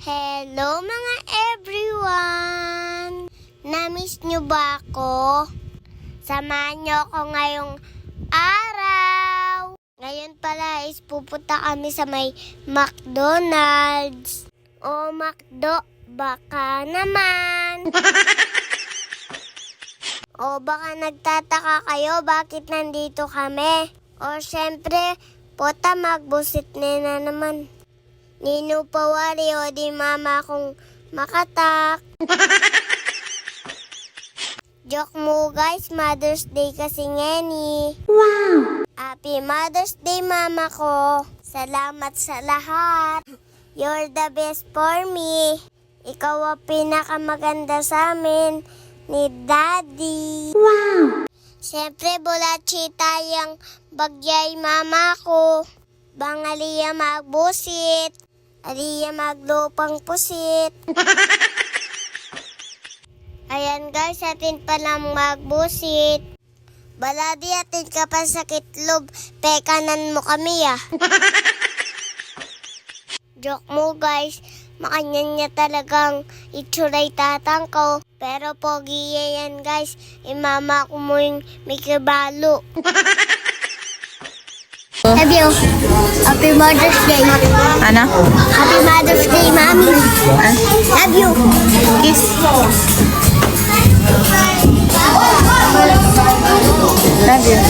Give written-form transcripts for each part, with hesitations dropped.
Hello mga everyone! Namiss nyo ba ako? Samahan nyo ako ngayong araw! Ngayon pala is pupunta kami sa may McDonald's. O McDo, baka naman! O baka nagtataka kayo bakit nandito kami? O syempre, pota magbusit na naman. Nino pawari o di mama kong makatak. Joke mo guys, Mother's Day kasi ngeni. Wow! Happy Mother's Day mama ko. Salamat sa lahat. You're the best for me. Ikaw ang pinakamaganda sa amin ni Daddy. Wow! Siyempre bulachi tayong bagyay mama ko. Bangaliya magbusit. Aliya maglupang pusit. Ayan guys, atin palang magbusit. Baladi atin ka pa sakit loob. Pekanan mo kami Joke mo guys. Makanyan niya talagang itsuray tatang ko. Pero pogi yan guys. Imama ko mo yung may kabalo. Love you. Happy Mother's Day. Ano? Happy Mother's Day, Mommy. Love you. Kiss. Love you.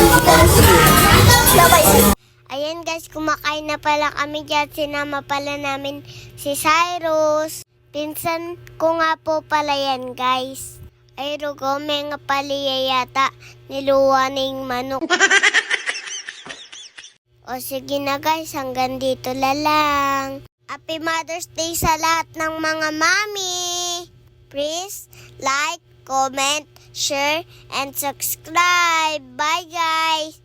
Ayan guys, kumakain na pala kami dyan. Sinama pala namin si Cyrus. Pinsan ko nga po pala yan guys. Ay rugome nga paliya yata. Niluwa ng manok. O sige na guys, hanggang dito lang. Happy Mother's Day sa lahat ng mga mami. Please like, comment, share, and subscribe. Bye guys!